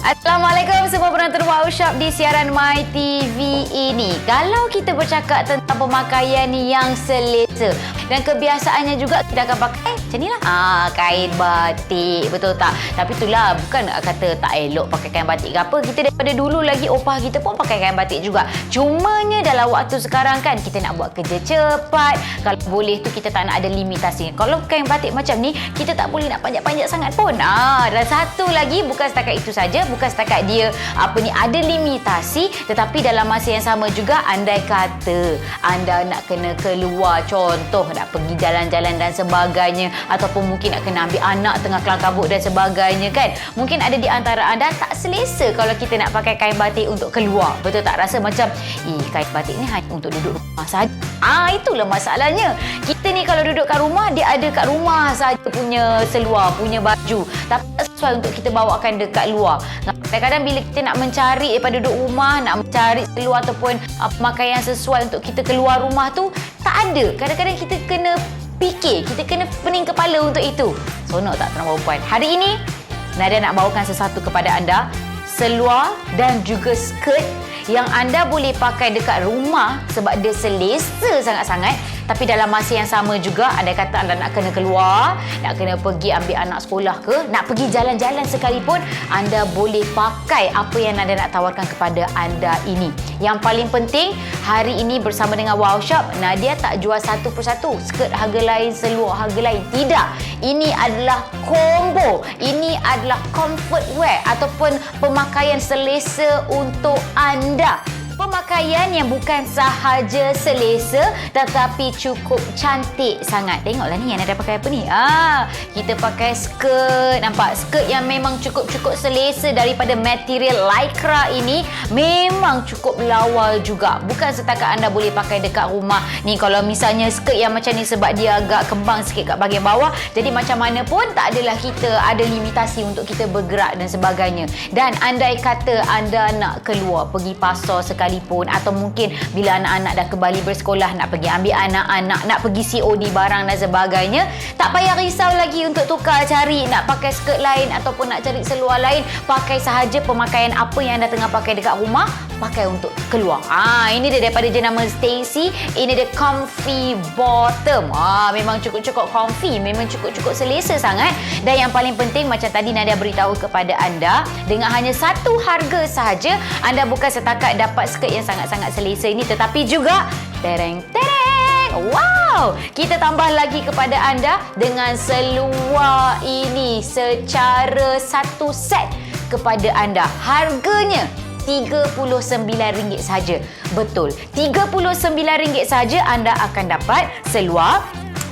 Assalamualaikum semua penonton Wow Shop di siaran My TV ini. Kalau kita bercakap tentang pemakaian yang selesa dan kebiasaannya juga, kita akan pakai macam ni lah. Kain batik, betul tak? Tapi itulah, bukan kata tak elok pakai kain batik ke apa. Kita daripada dulu lagi, opah kita pun pakai kain batik juga. Cumanya dalam waktu sekarang kan, kita nak buat kerja cepat. Kalau boleh tu kita tak nak ada limitasi. Kalau kain batik macam ni, kita tak boleh nak panjat-panjat sangat pun. Dan satu lagi, bukan setakat itu saja, bukan setakat dia ada limitasi, tetapi dalam masa yang sama juga, andai kata anda nak kena keluar, contoh nak pergi jalan-jalan dan sebagainya, ataupun mungkin nak kena ambil anak tengah kelang kabut dan sebagainya kan, mungkin ada di antara anda tak selesa kalau kita nak pakai kain batik untuk keluar, betul tak? Rasa macam kain batik ni hanya untuk duduk rumah saja. Itulah masalahnya. Kita ni kalau duduk kat rumah, dia ada kat rumah saja punya seluar, punya baju, tapi tak sesuai untuk kita bawakan dekat luar. Kadang-kadang bila kita nak mencari daripada duduk rumah, nak mencari seluar ataupun pakaian sesuai untuk kita keluar rumah tu, tak ada. Kadang-kadang kita kena fikir, kita kena pening kepala untuk itu. Sonok tak tuan perempuan? Hari ini, Nadia nak bawakan sesuatu kepada anda. Seluar dan juga skirt yang anda boleh pakai dekat rumah sebab dia selesa sangat-sangat. Tapi dalam masa yang sama juga, andai kata anda nak kena keluar, nak kena pergi ambil anak sekolah ke, nak pergi jalan-jalan sekalipun, anda boleh pakai apa yang Nadia nak tawarkan kepada anda ini. Yang paling penting, hari ini bersama dengan Wow Shop, Nadia tak jual satu persatu. Skirt harga lain, seluar harga lain. Tidak. Ini adalah combo. Ini adalah comfort wear ataupun pemakaian selesa untuk anda. Pemakaian yang bukan sahaja selesa tetapi cukup cantik sangat. Tengoklah ni yang ada pakai apa ni. Kita pakai skirt. Nampak? Skirt yang memang cukup-cukup selesa daripada material lycra ini. Memang cukup lawa juga. Bukan setakat anda boleh pakai dekat rumah. Ni kalau misalnya skirt yang macam ni sebab dia agak kembang sikit kat bahagian bawah. Jadi macam mana pun tak adalah kita ada limitasi untuk kita bergerak dan sebagainya. Dan andai kata anda nak keluar, pergi pasar sekalipun, atau mungkin bila anak-anak dah kembali bersekolah, nak pergi ambil anak-anak, nak pergi COD barang dan sebagainya, tak payah risau lagi untuk tukar cari nak pakai skirt lain ataupun nak cari seluar lain. Pakai sahaja pemakaian apa yang anda tengah pakai dekat rumah, pakai untuk keluar. Ini dia daripada jenama Stacy. Ini dia comfy bottom. Memang cukup-cukup comfy, memang cukup-cukup selesa sangat. Dan yang paling penting, macam tadi Nadia beritahu kepada anda, dengan hanya satu harga sahaja, anda bukan setakat dapat skirt yang sangat-sangat selesa ini, tetapi juga tereng-tereng. Wow! Kita tambah lagi kepada anda dengan seluar ini secara satu set kepada anda. Harganya RM39 saja. Betul. RM39 saja anda akan dapat seluar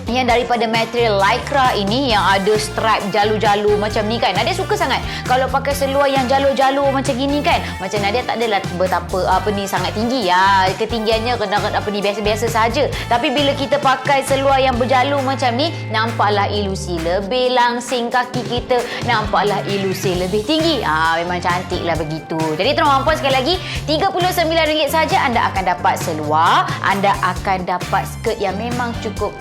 yang daripada material lycra ini, yang ada stripe jalur-jalur macam ni kan. Nadia suka sangat kalau pakai seluar yang jalur-jalur macam gini kan. Macam Nadia tak adalah betapa sangat tinggi. Ketinggiannya kadang-kadang biasa-biasa saja. Tapi bila kita pakai seluar yang berjalur macam ni, nampaklah ilusi lebih langsing kaki kita, nampaklah ilusi lebih tinggi. Memang cantiklah begitu. Jadi tuan-tuan puan, sekali lagi, RM39 saja anda akan dapat seluar, anda akan dapat skirt yang memang cukup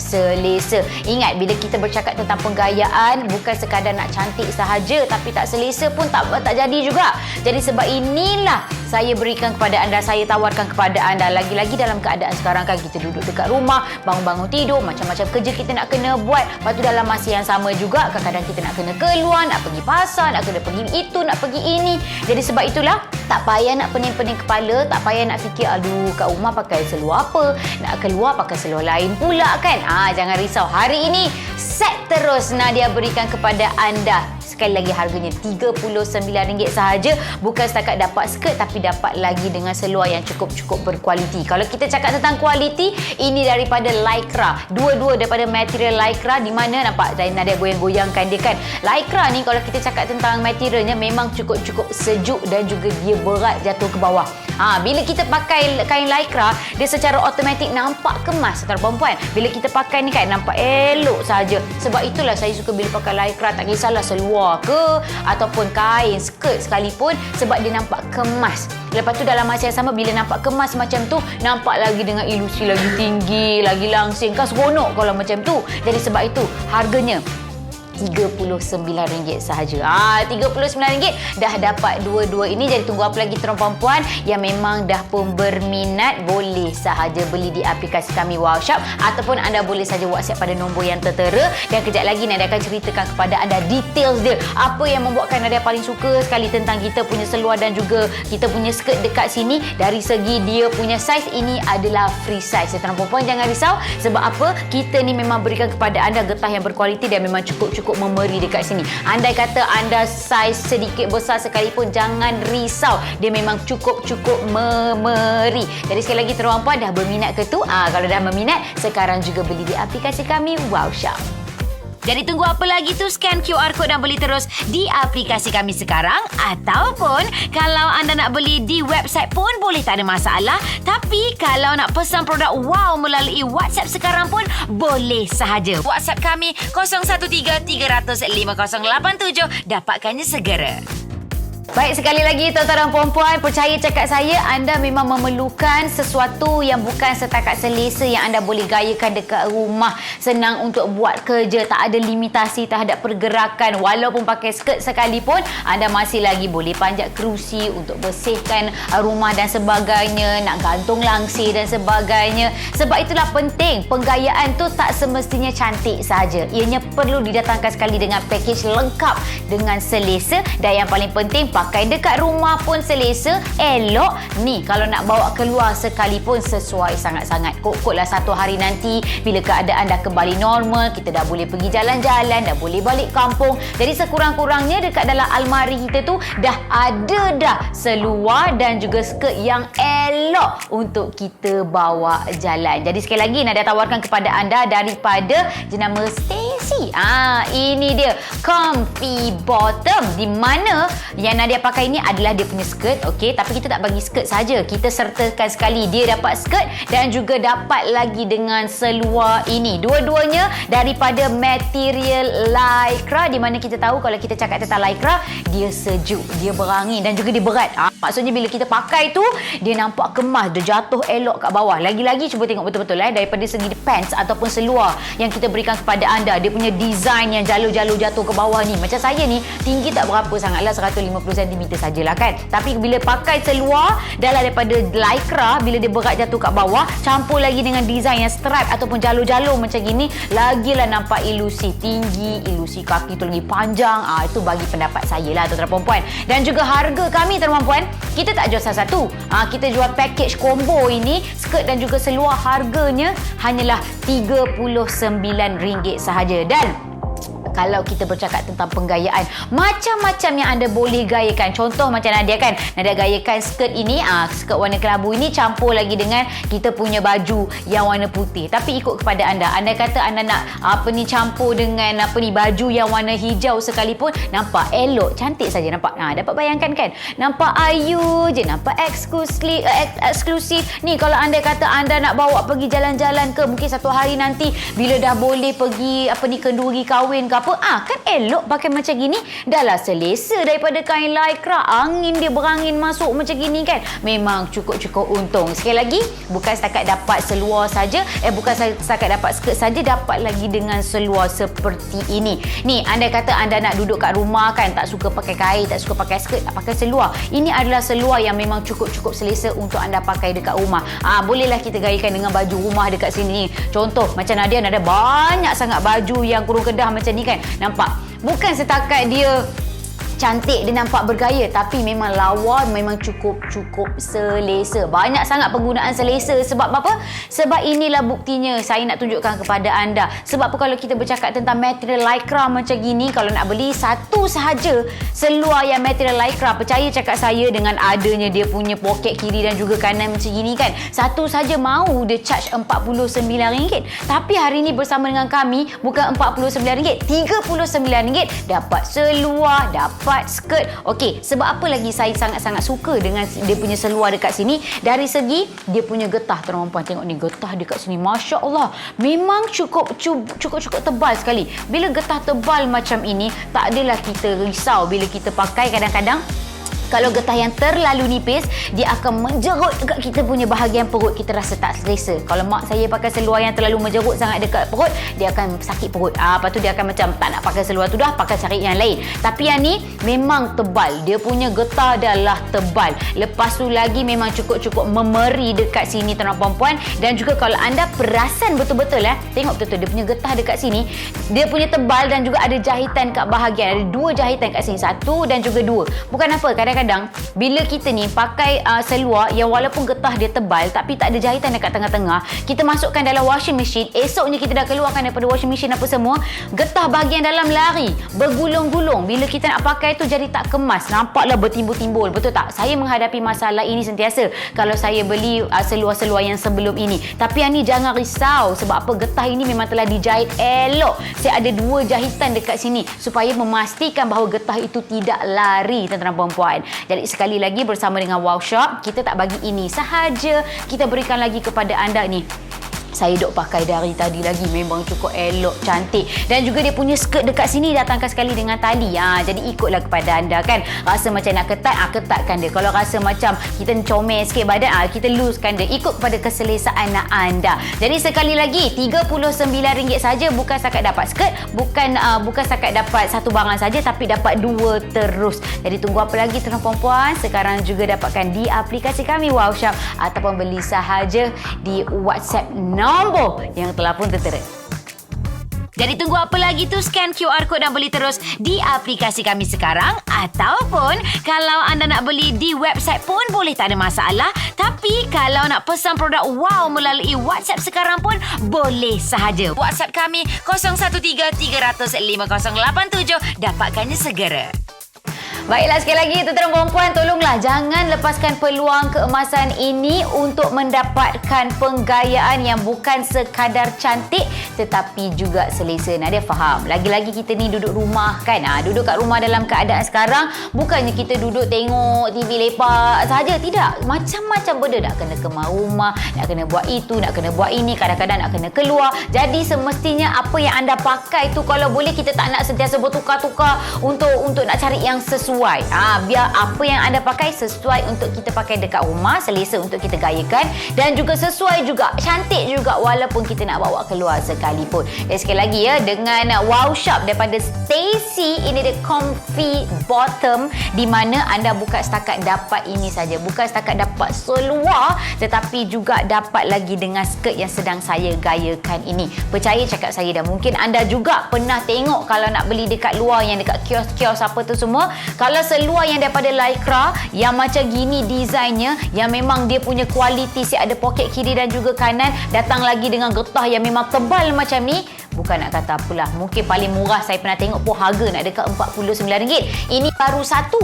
selesa. Ingat, bila kita bercakap tentang penggayaan, bukan sekadar nak cantik sahaja, tapi tak selesa pun tak jadi juga. Jadi sebab inilah saya berikan kepada anda, saya tawarkan kepada anda. Lagi-lagi dalam keadaan sekarang kan, kita duduk dekat rumah, bangun-bangun tidur, macam-macam kerja kita nak kena buat. Lepas tu dalam masa yang sama juga, kadang-kadang kita nak kena keluar, nak pergi pasar, nak kena pergi itu, nak pergi ini. Jadi sebab itulah, tak payah nak pening-pening kepala, tak payah nak fikir, aduh kat rumah pakai seluar apa, nak keluar pakai seluar lain pula kan. Jangan risau. Hari ini set terus Nadia berikan kepada anda. Sekali lagi, harganya RM39 sahaja. Bukan setakat dapat skirt, tapi dapat lagi dengan seluar yang cukup-cukup berkualiti. Kalau kita cakap tentang kualiti, ini daripada lycra. Dua-dua daripada material lycra, di mana nampak Nadia goyang-goyangkan dia kan. Lycra ni kalau kita cakap tentang materialnya, memang cukup-cukup sejuk dan juga dia berat jatuh ke bawah. Bila kita pakai kain lycra, dia secara automatik nampak kemas, tuan perempuan. Bila kita pakai ni kan, nampak elok saja. Sebab itulah saya suka bila pakai lycra, tak kisahlah seluar ke ataupun kain, skirt sekalipun, sebab dia nampak kemas. Lepas tu dalam masa yang sama, bila nampak kemas macam tu, nampak lagi dengan ilusi lagi tinggi, lagi langsing. Kan seronok kalau macam tu. Jadi sebab itu harganya RM39 sahaja. RM39 dah dapat dua-dua ini. Jadi tunggu apa lagi tuan perempuan yang memang dah pun berminat, boleh sahaja beli di aplikasi kami Wow Shop, ataupun anda boleh saja WhatsApp pada nombor yang tertera. Dan kejap lagi Nadia akan ceritakan kepada anda details dia, apa yang membuatkan Nadia paling suka sekali tentang kita punya seluar dan juga kita punya skirt dekat sini. Dari segi dia punya saiz, ini adalah free size. Tuan perempuan jangan risau, sebab apa? Kita ni memang berikan kepada anda getah yang berkualiti dan memang cukup memberi dekat sini. Andai kata anda saiz sedikit besar sekalipun, jangan risau, dia memang cukup memberi. Jadi sekali lagi tuan puan, dah berminat ke tu? Kalau dah berminat, sekarang juga beli di aplikasi kami Wow Shop. Jadi tunggu apa lagi tu? Scan QR code dan beli terus di aplikasi kami sekarang. Ataupun kalau anda nak beli di website pun boleh, tak ada masalah. Tapi kalau nak pesan produk Wow melalui WhatsApp sekarang pun boleh sahaja. WhatsApp kami 013 300 5087. Dapatkannya segera. Baik, sekali lagi tuan-tuan dan puan-puan, percaya cakap saya, anda memang memerlukan sesuatu yang bukan setakat selesa yang anda boleh gayakan dekat rumah, senang untuk buat kerja, tak ada limitasi terhadap pergerakan. Walaupun pakai skirt sekalipun, anda masih lagi boleh panjat kerusi untuk bersihkan rumah dan sebagainya, nak gantung langsir dan sebagainya. Sebab itulah penting, penggayaan tu tak semestinya cantik saja. Ianya perlu didatangkan sekali dengan pakej lengkap dengan selesa, dan yang paling penting, pakai dekat rumah pun selesa, elok. Ni kalau nak bawa keluar sekalipun sesuai sangat-sangat. Kok-koklah satu hari nanti bila keadaan dah kembali normal, kita dah boleh pergi jalan-jalan, dah boleh balik kampung. Jadi sekurang-kurangnya dekat dalam almari kita tu dah ada dah seluar dan juga skirt yang elok untuk kita bawa jalan. Jadi sekali lagi Nadia tawarkan kepada anda daripada jenama Stacy. Ini dia comfy bottom, di mana yang Nadia pakai ni adalah dia punya skirt, okey, tapi kita tak bagi skirt saja, kita sertakan sekali dia dapat skirt dan juga dapat lagi dengan seluar ini. Dua-duanya daripada material lycra, di mana kita tahu kalau kita cakap tentang lycra, dia sejuk, dia berangin dan juga dia berat. Maksudnya bila kita pakai tu, dia nampak kemas, dia jatuh elok kat bawah. Lagi-lagi cuba tengok betul-betul daripada segi pants ataupun seluar yang kita berikan kepada anda, dia punya design yang jalur-jalur jatuh ke bawah ni. Macam saya ni tinggi tak berapa sangatlah, 150 cm sajalah kan. Tapi bila pakai seluar dalam daripada lycra, bila dia berat jatuh kat bawah, campur lagi dengan design yang stripe ataupun jalur-jalur macam gini, lagilah nampak ilusi tinggi, ilusi kaki tu lagi panjang. Itu bagi pendapat saya lah tuan-tuan puan. Dan juga harga kami tuan-tuan puan, kita tak jual satu-satu. Kita jual package combo ini, skirt dan juga seluar, harganya hanyalah RM39 sahaja. Dan kalau kita bercakap tentang penggayaan, macam-macam yang anda boleh gayakan. Contoh macam Nadia kan, Nadia gayakan skirt ini, skirt warna kelabu ini campur lagi dengan kita punya baju yang warna putih. Tapi ikut kepada anda. Anda kata anda nak campur dengan baju yang warna hijau sekalipun, nampak elok, cantik saja nampak. Dapat bayangkan kan? Nampak ayu je, nampak eksklusif. Ni kalau anda kata anda nak bawa pergi jalan-jalan ke, mungkin satu hari nanti bila dah boleh pergi kenduri kahwin ke kan elok pakai macam gini. Dah lah selesa daripada kain lycra, angin dia berangin masuk macam gini kan. Memang cukup untung. Sekali lagi, bukan setakat dapat seluar saja, bukan setakat dapat skirt saja, dapat lagi dengan seluar seperti ini. Ni anda kata anda nak duduk kat rumah kan, tak suka pakai kain, tak suka pakai skirt, tak pakai seluar. Ini adalah seluar yang memang cukup selesa untuk anda pakai dekat rumah. Bolehlah kita gayakan dengan baju rumah dekat sini. Contoh macam Nadia ada banyak sangat baju yang kurung kedah macam ni kan. Nampak? Bukan setakat dia cantik, dia nampak bergaya, tapi memang lawa, memang cukup selesa. Banyak sangat penggunaan selesa. Sebab apa? Sebab inilah buktinya saya nak tunjukkan kepada anda. Sebab apa? Kalau kita bercakap tentang material lycra macam gini, kalau nak beli satu sahaja seluar yang material lycra, percaya cakap saya, dengan adanya dia punya poket kiri dan juga kanan macam gini kan, satu saja mau dia charge RM49. Tapi hari ni bersama dengan kami, bukan RM49, RM39 dapat seluar, dapat skirt. Okey, sebab apa lagi saya sangat-sangat suka dengan dia punya seluar dekat sini? Dari segi dia punya getah, tuan-tuan puan, tengok ni getah dekat sini, Masya Allah, memang cukup tebal sekali. Bila getah tebal macam ini, tak adalah kita risau bila kita pakai. Kadang-kadang Kalau getah yang terlalu nipis, dia akan menjerut dekat kita punya bahagian perut. Kita rasa tak selesa. Kalau mak saya pakai seluar yang terlalu menjerut sangat dekat perut, dia akan sakit perut. Lepas tu dia akan macam tak nak pakai seluar tu dah, pakai cari yang lain. Tapi yang ni memang tebal. Dia punya getah adalah tebal. Lepas tu lagi memang cukup-cukup memeri dekat sini tuan-tuan puan-puan. Dan juga kalau anda perasan betul-betul tengok betul-betul dia punya getah dekat sini. Dia punya tebal dan juga ada jahitan kat bahagian. Ada 2 jahitan kat sini. 1 dan juga 2. Bukan apa, kadang-kadang bila kita ni pakai seluar yang walaupun getah dia tebal tapi tak ada jahitan dekat tengah-tengah, kita masukkan dalam washing machine, esoknya kita dah keluarkan daripada washing machine apa semua, getah bahagian dalam lari, bergulung-gulung. Bila kita nak pakai tu jadi tak kemas, nampaklah bertimbul-timbul. Betul tak? Saya menghadapi masalah ini sentiasa kalau saya beli seluar-seluar yang sebelum ini. Tapi yang ni jangan risau. Sebab apa? Getah ini memang telah dijahit elok. Saya ada 2 jahitan dekat sini supaya memastikan bahawa getah itu tidak lari, tuan-tuan perempuan. Jadi sekali lagi bersama dengan Wow Shop, kita tak bagi ini sahaja, kita berikan lagi kepada anda ni. Saya duk pakai dari tadi lagi, memang cukup elok, cantik. Dan juga dia punya skirt dekat sini datangkan sekali dengan tali. Jadi ikutlah kepada anda kan. Rasa macam nak ketat, ketatkan dia. Kalau rasa macam kita comel sikit badan, kita loosekan dia. Ikut kepada keselesaan anda. Jadi sekali lagi, RM39 saja, bukan setakat dapat skirt, bukan setakat dapat satu barang saja, tapi dapat 2 terus. Jadi tunggu apa lagi tuan-tuan puan-puan? Sekarang juga dapatkan di aplikasi kami Wow Shop ataupun beli sahaja di WhatsApp nombor yang telah pun tertera. Jadi tunggu apa lagi tu, scan QR code dan beli terus di aplikasi kami sekarang. Ataupun kalau anda nak beli di website pun boleh, tak ada masalah. Tapi kalau nak pesan produk Wow melalui WhatsApp sekarang pun boleh sahaja. WhatsApp kami 013-300-5087. Dapatkannya segera. Baiklah, sekali lagi tuan-tuan perempuan, tolonglah jangan lepaskan peluang keemasan ini untuk mendapatkan penggayaan yang bukan sekadar cantik tetapi juga selesa. Nadia faham. Lagi-lagi kita ni duduk rumah kan. Duduk kat rumah dalam keadaan sekarang, bukannya kita duduk tengok TV lepak sahaja. Tidak. Macam-macam benda nak kena kemas rumah, nak kena buat itu, nak kena buat ini, kadang-kadang nak kena keluar. Jadi semestinya apa yang anda pakai tu, kalau boleh kita tak nak sentiasa bertukar-tukar untuk nak cari yang sesuai. Biar apa yang anda pakai sesuai untuk kita pakai dekat rumah, selesa untuk kita gayakan dan juga sesuai juga, cantik juga walaupun kita nak bawa keluar sekalipun. Dan sekali lagi dengan Wow Shop daripada Stacy, ini dia comfy bottom, di mana anda bukan setakat dapat ini saja, bukan setakat dapat seluar tetapi juga dapat lagi dengan skirt yang sedang saya gayakan ini. Percaya cakap saya, dan mungkin anda juga pernah tengok kalau nak beli dekat luar, yang dekat kios-kios apa tu semua. Kalau seluar yang daripada Lycra yang macam gini desainnya, yang memang dia punya kualiti, si ada poket kiri dan juga kanan, datang lagi dengan getah yang memang tebal macam ni, bukan nak kata apalah. Mungkin paling murah saya pernah tengok pun harga nak dekat RM49. Ini baru satu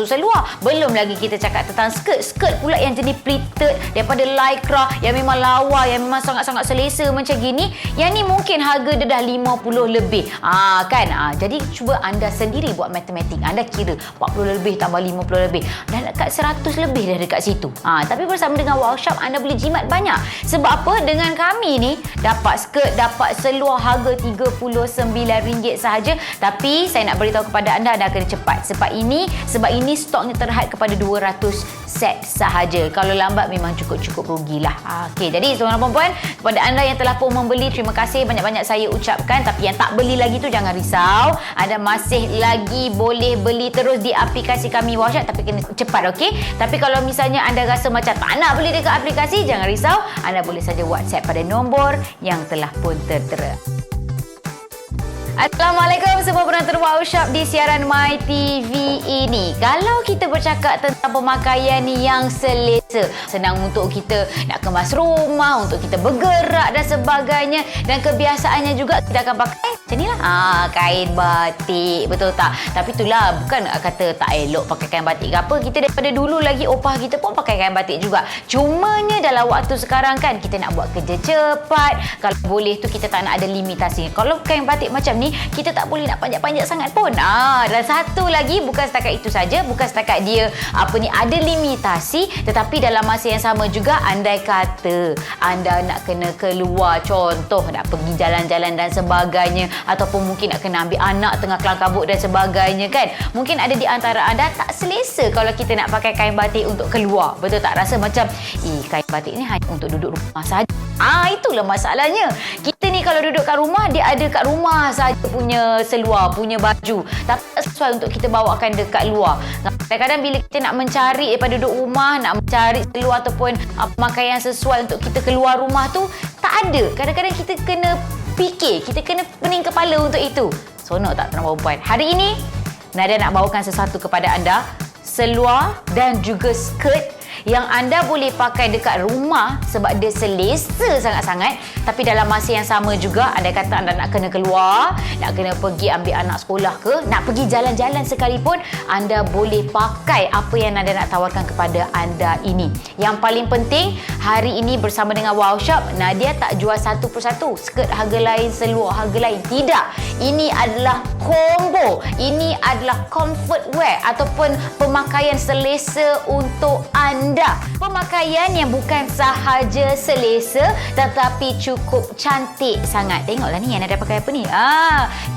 seluar. Belum lagi kita cakap tentang skirt pula yang jenis pleated daripada Lycra yang memang lawa, yang memang sangat-sangat selesa macam gini. Yang ni mungkin harga dia dah 50 lebih. Kan? Jadi cuba anda sendiri buat matematik. Anda kira 40 lebih tambah 50 lebih, dah dekat 100 lebih dah dekat situ. Tapi bersama dengan Wow Shop anda boleh jimat banyak. Sebab apa? Dengan kami ni dapat skirt, dapat seluar harga RM39 sahaja. Tapi saya nak beritahu kepada anda kena cepat. Sebab ini stoknya terhad kepada 200 set sahaja. Kalau lambat memang cukup rugilah. Okey, jadi tuan-tuan perempuan, kepada anda yang telah pun membeli, terima kasih banyak-banyak saya ucapkan. Tapi yang tak beli lagi tu jangan risau. Anda masih lagi boleh beli terus di aplikasi kami Wow Shop, tapi kena cepat, okey? Tapi kalau misalnya anda rasa macam tak nak beli dekat aplikasi, jangan risau. Anda boleh saja WhatsApp pada nombor yang telah pun tertera. Assalamualaikum semua penonton Wow Shop di siaran My TV ini. Kalau kita bercakap tentang pemakaian yang selesa, senang untuk kita nak kemas rumah, untuk kita bergerak dan sebagainya, dan kebiasaannya juga kita akan pakai macam ni lah, kain batik, betul tak? Tapi itulah, bukan kata tak elok pakai kain batik ke apa. Kita daripada dulu lagi opah kita pun pakai kain batik juga. Cumanya dalam waktu sekarang kan, kita nak buat kerja cepat. Kalau boleh tu kita tak nak ada limitasi. Kalau kain batik macam ni, kita tak boleh nak panjat-panjat sangat pun. Dan satu lagi, bukan setakat itu saja, bukan setakat dia ada limitasi, tetapi dalam masa yang sama juga, andai kata anda nak kena keluar, contoh nak pergi jalan-jalan dan sebagainya, ataupun mungkin nak kena ambil anak tengah kelang kabut dan sebagainya kan. Mungkin ada di antara anda tak selesa kalau kita nak pakai kain batik untuk keluar. Betul tak? Rasa macam kain batik ni hanya untuk duduk rumah saja. Itulah masalahnya. Kita ni kalau duduk kat rumah, dia ada kat rumah saja punya seluar, punya baju. Tapi tak sesuai untuk kita bawakan dekat luar. Kadang-kadang bila kita nak mencari daripada duduk rumah, nak mencari seluar ataupun pakaian sesuai untuk kita keluar rumah tu, tak ada. Kadang-kadang kita kena fikir, kita kena pening kepala untuk itu. Sonok tak tuan perempuan? Hari ini, Nadia nak bawakan sesuatu kepada anda. Seluar dan juga skirt yang anda boleh pakai dekat rumah sebab dia selesa sangat-sangat, tapi dalam masa yang sama juga anda kata anda nak kena keluar, nak kena pergi ambil anak sekolah ke, nak pergi jalan-jalan sekalipun, anda boleh pakai apa yang Nadia nak tawarkan kepada anda ini. Yang paling penting, hari ini bersama dengan Wow Shop, Nadia tak jual satu persatu skirt harga lain, seluar harga lain. Tidak. Ini adalah combo. Ini adalah comfort wear ataupun pemakaian selesa untuk anda. Pemakaian yang bukan sahaja selesa tetapi cukup cantik sangat. Tengoklah ni yang ada pakai apa ni.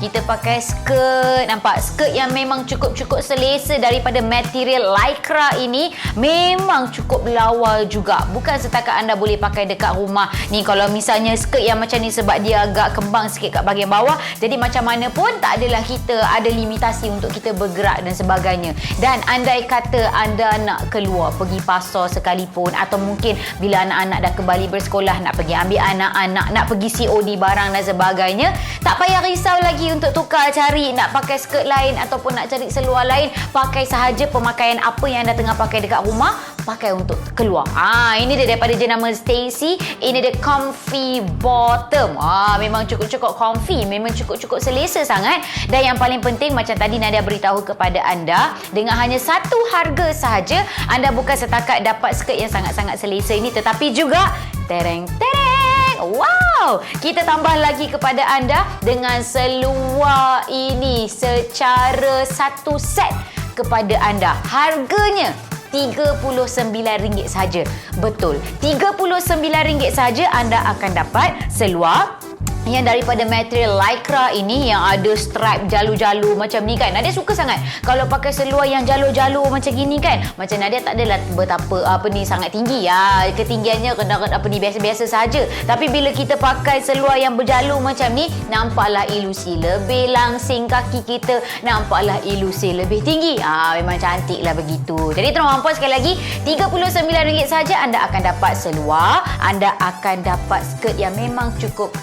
Kita pakai skirt. Nampak? Skirt yang memang cukup-cukup selesa daripada material lycra ini. Memang cukup lawa juga. Bukan setakat anda boleh pakai dekat rumah. Ni kalau misalnya skirt yang macam ni sebab dia agak kembang sikit kat bahagian bawah. Jadi macam mana pun tak adalah kita ada limitasi untuk kita bergerak dan sebagainya. Dan andai kata anda nak keluar pergi pasar sekalipun, atau mungkin bila anak-anak dah kembali bersekolah nak pergi ambil anak-anak, nak pergi COD barang dan sebagainya, tak payah risau lagi untuk tukar cari nak pakai skirt lain ataupun nak cari seluar lain. Pakai sahaja pemakaian apa yang anda tengah pakai dekat rumah, pakai untuk keluar. Ini dia daripada jenama Stacy. Ini dia comfy bottom. Memang cukup-cukup comfy, memang cukup-cukup selesa sangat. Dan yang paling penting, macam tadi Nadia beritahu kepada anda, dengan hanya satu harga sahaja, anda bukan setakat dapat skirt yang sangat-sangat selesa ini, tetapi juga tereng-tereng. Wow! Kita tambah lagi kepada anda dengan seluar ini secara satu set kepada anda. Harganya RM39 saja. Betul. RM39 saja anda akan dapat seluar yang daripada material lycra ini yang ada stripe jalu-jalu macam ni kan. Nadia suka sangat kalau pakai seluar yang jalu-jalu macam gini kan. Macam Nadia tak adalah betapa sangat tinggi. Ketinggiannya biasa-biasa saja. Tapi bila kita pakai seluar yang berjalu macam ni, nampaklah ilusi lebih langsing kaki kita, nampaklah ilusi lebih tinggi. Memang cantik lah begitu. Jadi tuan-tuan puan, sekali lagi RM39 saja anda akan dapat seluar, anda akan dapat skirt yang memang cukup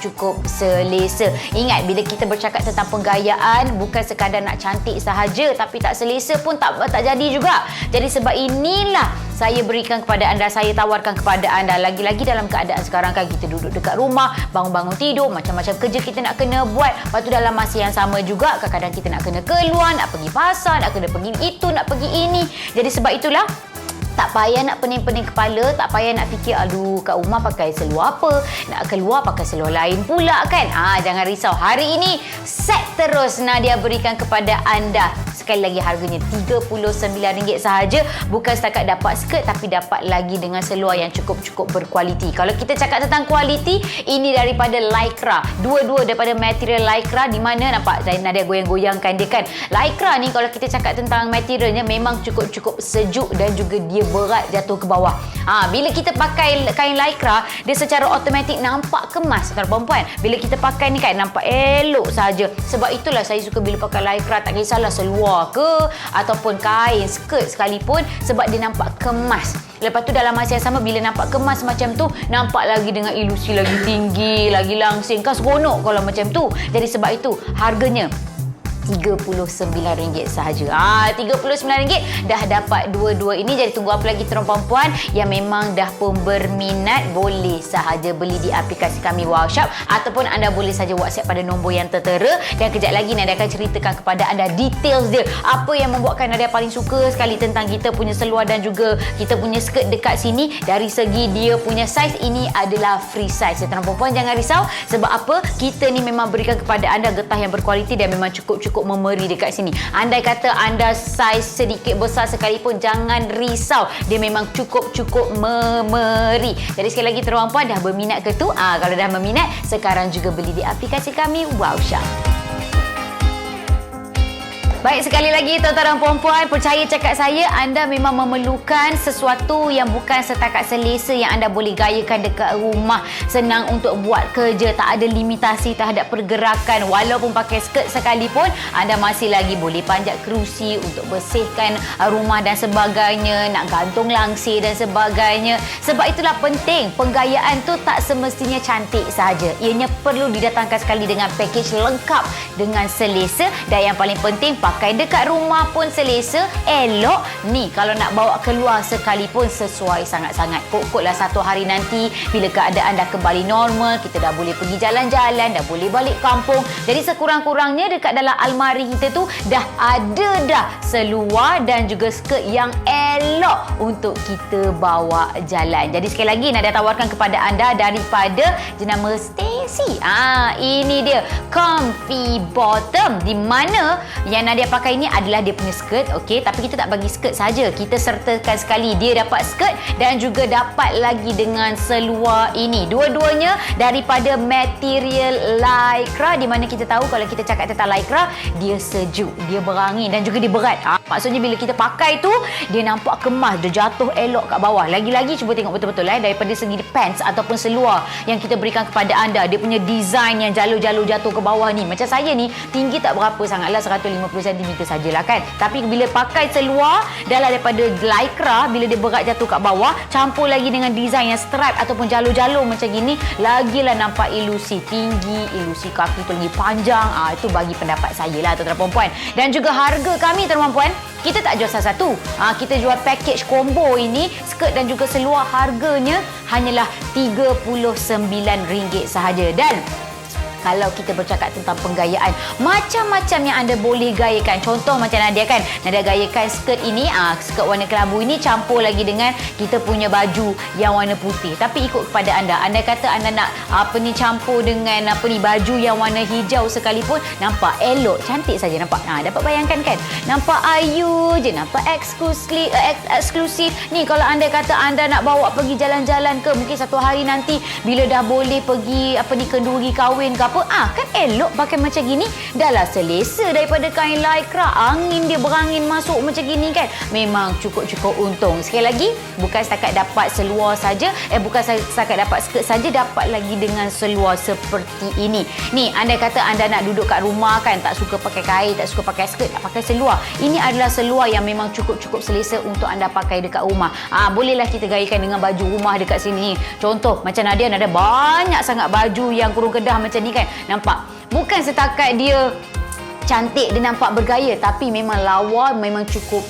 selesa. Ingat, bila kita bercakap tentang penggayaan, bukan sekadar nak cantik sahaja, tapi tak selesa pun tak jadi juga. Jadi sebab inilah saya berikan kepada anda, saya tawarkan kepada anda. Lagi-lagi dalam keadaan sekarang kan, kita duduk dekat rumah, bangun-bangun tidur, macam-macam kerja kita nak kena buat. Lepas tu dalam masa yang sama juga, kadang-kadang kita nak kena keluar, nak pergi pasar, nak kena pergi itu, nak pergi ini. Jadi sebab itulah, tak payah nak pening-pening kepala, tak payah nak fikir, aduh kat rumah pakai seluar apa, nak keluar pakai seluar lain pula kan. Jangan risau. Hari ini set terus Nadia berikan kepada anda. Sekali lagi harganya RM39 sahaja. Bukan setakat dapat skirt, tapi dapat lagi dengan seluar yang cukup-cukup berkualiti. Kalau kita cakap tentang kualiti, ini daripada lycra. Dua-dua daripada material lycra, di mana nampak Nadia goyang-goyangkan dia kan. Lycra ni kalau kita cakap tentang materialnya memang cukup-cukup sejuk dan juga dia berat jatuh ke bawah. Bila kita pakai kain lycra, dia secara automatik nampak kemas, tuan perempuan. Bila kita pakai ni kan, nampak elok saja. Sebab itulah saya suka bila pakai lycra, tak kisahlah seluar ke ataupun kain skirt sekalipun, sebab dia nampak kemas. Lepas tu dalam masa yang sama, bila nampak kemas macam tu, nampak lagi dengan ilusi lagi tinggi, lagi langsing kan, seronok kalau macam tu. Jadi sebab itu harganya RM39 sahaja. RM39 dah dapat dua-dua ini. Jadi tunggu apa lagi tuan perempuan yang memang dah pun berminat, boleh sahaja beli di aplikasi kami Wow Shop, ataupun anda boleh saja WhatsApp pada nombor yang tertera. Dan kejap lagi Nadia akan ceritakan kepada anda details dia, apa yang membuatkan Nadia paling suka sekali tentang kita punya seluar dan juga kita punya skirt dekat sini. Dari segi dia punya saiz, ini adalah free size. Tuan perempuan jangan risau. Sebab apa? Kita ni memang berikan kepada anda getah yang berkualiti dan memang cukup memeri dekat sini. Andai kata anda saiz sedikit besar sekalipun, jangan risau. Dia memang cukup memeri. Jadi sekali lagi tuan puan, dah berminat ke tu? Kalau dah berminat, sekarang juga beli di aplikasi kami Wow Shop. Baik, sekali lagi tuan-tuan dan puan-puan, percaya cakap saya, anda memang memerlukan sesuatu yang bukan setakat selesa yang anda boleh gayakan dekat rumah. Senang untuk buat kerja, tak ada limitasi terhadap pergerakan. Walaupun pakai skirt sekalipun, anda masih lagi boleh panjat kerusi untuk bersihkan rumah dan sebagainya, nak gantung langsir dan sebagainya. Sebab itulah penting, penggayaan tu tak semestinya cantik saja. Ianya perlu didatangkan sekali dengan pakej lengkap dengan selesa, dan yang paling penting pakai dekat rumah pun selesa, elok. Ni kalau nak bawa keluar sekalipun sesuai sangat-sangat. Kok-koklah satu hari nanti bila keadaan dah kembali normal, kita dah boleh pergi jalan-jalan, dah boleh balik kampung. Jadi sekurang-kurangnya dekat dalam almari kita tu dah ada dah seluar dan juga skirt yang elok untuk kita bawa jalan. Jadi sekali lagi Nadia tawarkan kepada anda daripada jenama Stacy. Ini dia Comfy Bottom, di mana yang Nadia pakai ni adalah dia punya skirt, okey, tapi kita tak bagi skirt saja, kita sertakan sekali dia dapat skirt dan juga dapat lagi dengan seluar ini. Dua-duanya daripada material lycra, di mana kita tahu kalau kita cakap tentang lycra, dia sejuk, dia berangin dan juga dia berat. Maksudnya bila kita pakai tu dia nampak kemas, dia jatuh elok kat bawah. Lagi-lagi cuba tengok betul-betul daripada segi pants ataupun seluar yang kita berikan kepada anda, dia punya design yang jalur-jalur jatuh ke bawah ni. Macam saya ni tinggi tak berapa sangatlah, 150cm sajalah kan. Tapi bila pakai seluar dalam daripada lycra, bila dia berat jatuh kat bawah, campur lagi dengan design yang stripe ataupun jalur-jalur macam gini, lagilah nampak ilusi tinggi, ilusi kaki tu lagi panjang. Itu bagi pendapat saya lah tuan-tuan dan puan-puan. Dan juga harga kami tuan-tuan dan puan, kita tak jual satu-satu. Kita jual package combo ini, skirt dan juga seluar, harganya hanyalah RM39 sahaja. Dan kalau kita bercakap tentang penggayaan, macam-macam yang anda boleh gayakan. Contoh macam Nadia kan, Nadia gayakan skirt ini, skirt warna kelabu ini campur lagi dengan kita punya baju yang warna putih. Tapi ikut kepada anda. Anda kata anda nak campur dengan baju yang warna hijau sekalipun, nampak elok, cantik saja nampak. Dapat bayangkan kan? Nampak ayu je, nampak eksklusif. Ni kalau anda kata anda nak bawa pergi jalan-jalan ke, mungkin satu hari nanti bila dah boleh pergi kenduri kahwin ke kan elok pakai macam gini. Dahlah selesa daripada kain lycra, angin dia berangin masuk macam gini kan. Memang cukup-cukup untung. Sekali lagi, bukan setakat dapat seluar saja, bukan setakat dapat skirt saja, dapat lagi dengan seluar seperti ini. Ni anda kata anda nak duduk kat rumah kan, tak suka pakai kain, tak suka pakai skirt, tak pakai seluar. Ini adalah seluar yang memang cukup-cukup selesa untuk anda pakai dekat rumah. Bolehlah kita gayakan dengan baju rumah dekat sini. Contoh macam Nadia ada banyak sangat baju yang kurung kedah macam ni kan. Nampak? Bukan setakat dia cantik, dia nampak bergaya, tapi memang lawa, memang cukup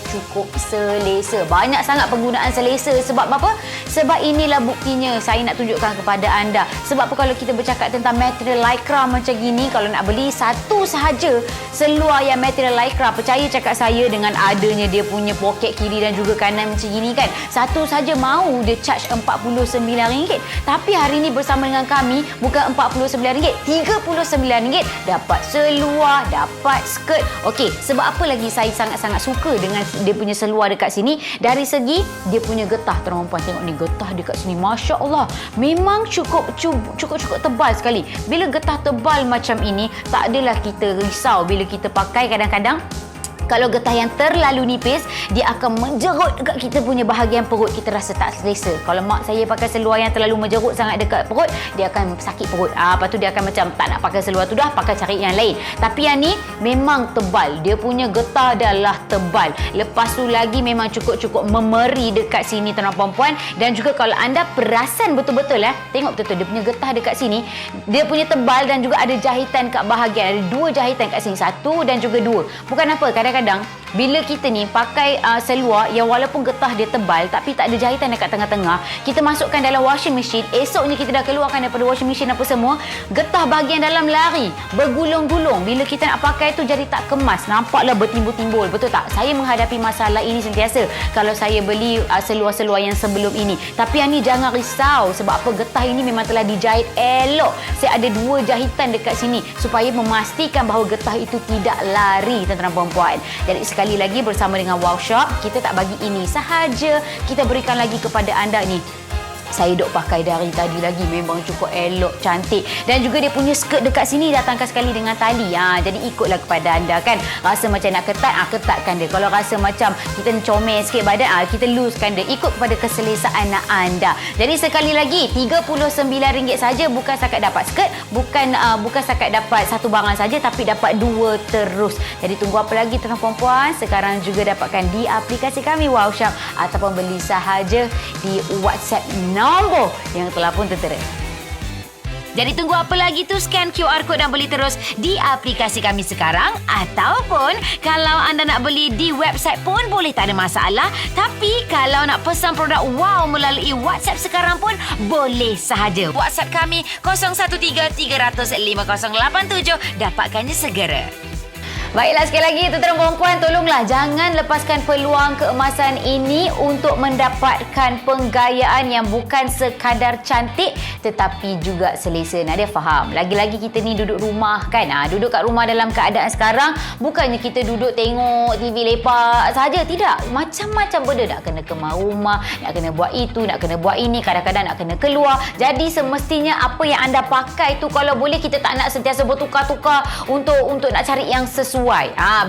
selesa. Banyak sangat penggunaan selesa. Sebab apa? Sebab inilah buktinya saya nak tunjukkan kepada anda. Sebab apa, kalau kita bercakap tentang material lycra macam gini, kalau nak beli satu sahaja seluar yang material lycra, percaya cakap saya, dengan adanya dia punya poket kiri dan juga kanan macam gini kan, satu saja mau dia charge RM49. Tapi hari ni bersama dengan kami, bukan RM49, RM39 dapat seluar, dapat skirt. Okey, sebab apa lagi saya sangat-sangat suka dengan dia punya seluar dekat sini? Dari segi dia punya getah, tuan-tuan puan, tengok ni getah dekat sini, Masya Allah, memang cukup tebal sekali. Bila getah tebal macam ini, tak adalah kita risau bila kita pakai. Kadang-kadang kalau getah yang terlalu nipis, dia akan menjerut dekat kita punya bahagian perut, kita rasa tak selesa. Kalau mak saya pakai seluar yang terlalu menjerut sangat dekat perut, dia akan sakit perut. Lepas tu dia akan macam tak nak pakai seluar tu dah, pakai cari yang lain. Tapi yang ni memang tebal, dia punya getah adalah tebal. Lepas tu lagi memang cukup memeri dekat sini tuan-tuan puan. Dan juga kalau anda perasan betul-betul tengok betul-betul dia punya getah dekat sini, dia punya tebal dan juga ada jahitan kat bahagian. Ada dua jahitan kat sini, satu dan juga dua. Bukan apa, kadang-kadang bila kita ni pakai seluar yang walaupun getah dia tebal tapi tak ada jahitan dekat tengah-tengah, kita masukkan dalam washing machine, esoknya kita dah keluarkan daripada washing machine apa semua, getah bahagian dalam lari, bergulung-gulung. Bila kita nak pakai tu jadi tak kemas, nampaklah bertimbul-timbul. Betul tak? Saya menghadapi masalah ini sentiasa kalau saya beli seluar-seluar yang sebelum ini. Tapi yang ni jangan risau, sebab apa, getah ini memang telah dijahit elok. Saya ada dua jahitan dekat sini supaya memastikan bahawa getah itu tidak lari, tuan-tuan dan puan-puan. Jadi sekali lagi bersama dengan Wow Shop, kita tak bagi ini sahaja, kita berikan lagi kepada anda ni Saya duk pakai dari tadi lagi, memang cukup elok, cantik. Dan juga dia punya skirt dekat sini datangkan sekali dengan tali. Jadi ikutlah kepada anda kan. Rasa macam nak ketat, ketatkan dia. Kalau rasa macam kita comel sikit badan, kita loosekan dia. Ikut kepada keselesaan anda. Jadi sekali lagi, RM39 saja, bukan setakat dapat skirt, bukan setakat dapat satu barang saja, tapi dapat dua terus. Jadi tunggu apa lagi tuan puan-puan? Sekarang juga dapatkan di aplikasi kami Wow Shop ataupun beli sahaja di WhatsApp nombor yang telah pun tertera. Jadi tunggu apa lagi tu, scan QR code dan beli terus di aplikasi kami sekarang, ataupun kalau anda nak beli di website pun boleh, tak ada masalah. Tapi kalau nak pesan produk Wow melalui WhatsApp sekarang pun boleh sahaja. WhatsApp kami 013-300-5087, dapatkannya segera. Baiklah, sekali lagi tuan-tuan dan puan, tolonglah jangan lepaskan peluang keemasan ini untuk mendapatkan penggayaan yang bukan sekadar cantik tetapi juga selesa. Nadia faham. Lagi-lagi kita ni duduk rumah kan. Duduk kat rumah dalam keadaan sekarang, bukannya kita duduk tengok TV lepak saja. Tidak. Macam-macam benda. Nak kena kemas rumah, nak kena buat itu, nak kena buat ini, kadang-kadang nak kena keluar. Jadi semestinya apa yang anda pakai tu, kalau boleh kita tak nak sentiasa bertukar-tukar untuk nak cari yang sesuai.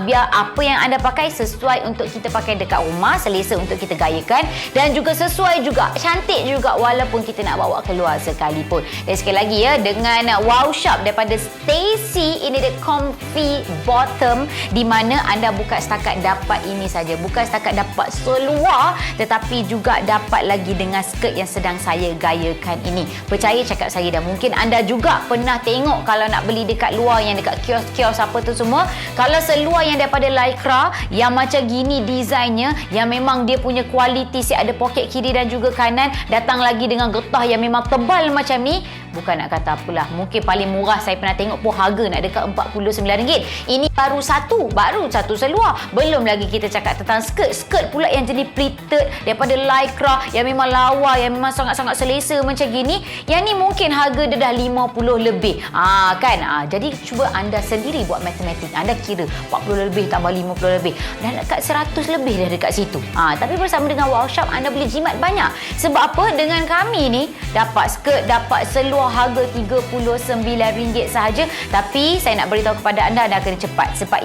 Biar apa yang anda pakai sesuai untuk kita pakai dekat rumah, selesa untuk kita gayakan, dan juga sesuai juga, cantik juga walaupun kita nak bawa keluar sekalipun. Dan sekali lagi dengan Wow Shop daripada Stacy, ini dia comfy bottom, di mana anda bukan setakat dapat ini saja, bukan setakat dapat seluar, tetapi juga dapat lagi dengan skirt yang sedang saya gayakan ini. Percaya cakap saya, dan mungkin anda juga pernah tengok kalau nak beli dekat luar, yang dekat kios-kios apa tu semua, kalau seluar yang daripada lycra yang macam gini desainnya, yang memang dia punya kualiti, siap ada poket kiri dan juga kanan, datang lagi dengan getah yang memang tebal macam ni, bukan nak kata apalah. Mungkin paling murah saya pernah tengok pun harga nak dekat RM49. Ini baru satu seluar. Belum lagi kita cakap tentang skirt pula yang jenis pleated daripada lycra, yang memang lawa, yang memang sangat-sangat selesa macam gini. Yang ni mungkin harga dia dah 50 lebih. Kan? Jadi cuba anda sendiri buat matematik. Anda kira 40 lebih tambah 50 lebih, dan dekat 100 lebih dah dekat situ. Tapi bersama dengan Wow Shop anda boleh jimat banyak. Sebab apa? Dengan kami ni dapat skirt, dapat seluar harga RM39 sahaja. Tapi saya nak beritahu kepada anda kena cepat. Sebab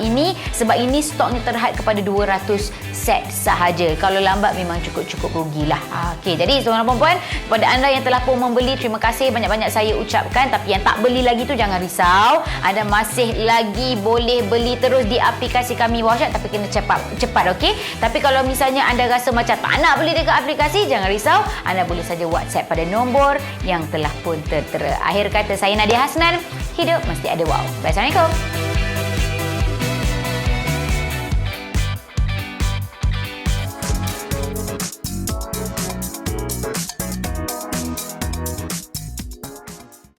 ini stoknya terhad kepada 200 set sahaja. Kalau lambat memang cukup rugilah. Okey, jadi tuan-tuan dan puan, kepada anda yang telah pun membeli, terima kasih banyak-banyak saya ucapkan. Tapi yang tak beli lagi tu jangan risau. Anda masih lagi boleh beli terus di aplikasi kami Wow Shop, tapi kena cepat, okey? Tapi kalau misalnya anda rasa macam tak nak beli dekat aplikasi, jangan risau. Anda boleh saja WhatsApp pada nombor yang telah pun tertera. Akhir kata, saya Nadia Hasnan, hidup mesti ada wow. Assalamualaikum.